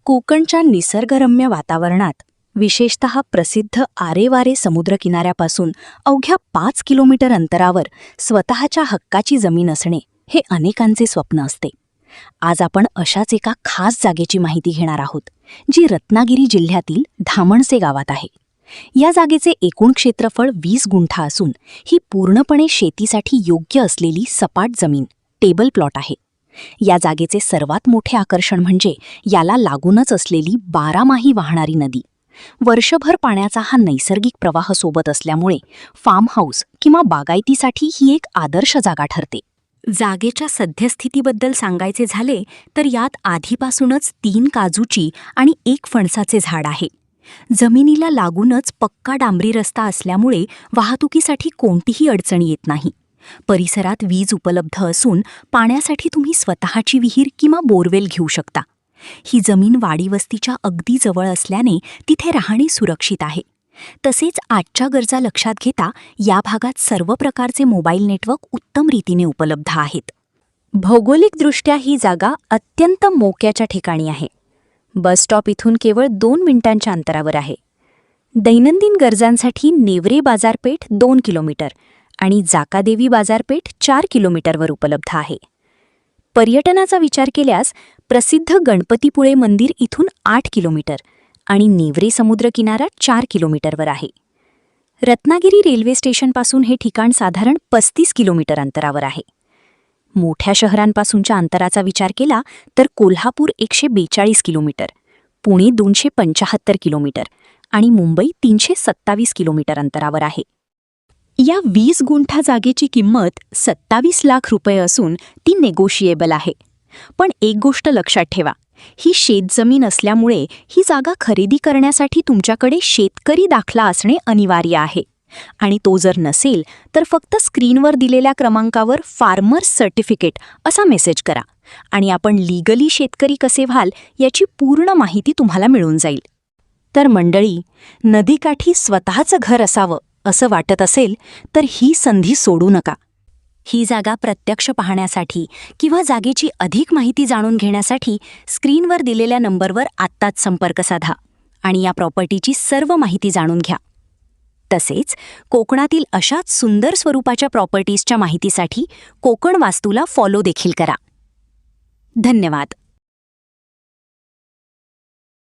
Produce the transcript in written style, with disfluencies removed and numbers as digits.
कोकणच्या निसर्गरम्य वातावरणात विशेषतः प्रसिद्ध आरेवारे समुद्रकिनाऱ्यापासून अवघ्या 5 किलोमीटर अंतरावर स्वतःच्या हक्काची जमीन असणे हे अनेकांचे स्वप्न असते. आज आपण अशाच एका खास जागेची माहिती घेणार आहोत, जी रत्नागिरी जिल्ह्यातील धामणसे गावात आहे. या जागेचे एकूण क्षेत्रफळ 20 गुंठा असून ही पूर्णपणे शेतीसाठी योग्य असलेली सपाट जमीन टेबल प्लॉट आहे. या जागेचे सर्वात मोठे आकर्षण म्हणजे याला लागूनच असलेली 12माही वाहणारी नदी. वर्षभर पाण्याचा हा नैसर्गिक प्रवाह सोबत असल्यामुळे फार्म हाऊस किंवा बागायतीसाठी ही एक आदर्श जागा ठरते. जागेच्या सद्यस्थितीबद्दल सांगायचे झाले तर यात आधीपासूनच 3 काजूची आणि 1 फणसाचे झाड आहे. जमिनीला लागूनच पक्का डांबरी रस्ता असल्यामुळे वाहतुकीसाठी कोणतीही अडचण येत नाही. परिसरात वीज उपलब्ध असून पाण्यासाठी तुम्ही स्वतःची विहीर किंवा बोरवेल घेऊ शकता. ही जमीन वाडीवस्तीच्या अगदी जवळ असल्याने तिथे राहणे सुरक्षित आहे. तसेच आजच्या गरजा लक्षात घेता या भागात सर्व प्रकारचे मोबाईल नेटवर्क उत्तम रीतीने उपलब्ध आहेत. भौगोलिकदृष्ट्या ही जागा अत्यंत मोक्याच्या ठिकाणी आहे. बस स्टॉप इथून केवळ 2 मिनिटांच्या अंतरावर आहे. दैनंदिन गरजांसाठी नेवरे बाजारपेठ 2 किलोमीटर आणि जाकादेवी बाजारपेठ 4 किलोमीटरवर उपलब्ध आहे. पर्यटनाचा विचार केल्यास प्रसिद्ध गणपतीपुळे मंदिर इथून 8 किलोमीटर आणि नेवरे समुद्रकिनारा 4 किलोमीटरवर आहे. रत्नागिरी रेल्वे स्टेशनपासून हे ठिकाण साधारण 35 किलोमीटर अंतरावर आहे. मोठ्या शहरांपासूनच्या अंतराचा विचार केला तर कोल्हापूर 142 किलोमीटर, पुणे 275 किलोमीटर आणि मुंबई 327 किलोमीटर अंतरावर आहे. या 20 गुंठा जागेची किंमत 27 लाख रुपये असून ती नेगोशिएबल आहे. पण एक गोष्ट लक्षात ठेवा, ही शेतजमीन असल्यामुळे ही जागा खरेदी करण्यासाठी तुमच्याकडे शेतकरी दाखला असणे अनिवार्य आहे. आणि तो जर नसेल तर फक्त स्क्रीनवर दिलेल्या क्रमांकावर फार्मर्स सर्टिफिकेट असा मेसेज करा आणि आपण लीगली शेतकरी कसे व्हाल याची पूर्ण माहिती तुम्हाला मिळून जाईल. तर मंडळी, नदीकाठी स्वतःचं घर असावं असं वाटत असेल तर ही संधी सोडू नका. ही जागा प्रत्यक्ष पाहण्यासाठी किंवा जागेची अधिक माहिती जाणून घेण्यासाठी स्क्रीनवर दिलेल्या नंबरवर आत्ताच संपर्क साधा आणि या प्रॉपर्टीची सर्व माहिती जाणून घ्या. तसेच कोकणातील अशाच सुंदर स्वरूपाच्या प्रॉपर्टीजच्या माहितीसाठी कोकण वास्तूला फॉलो देखील करा. धन्यवाद.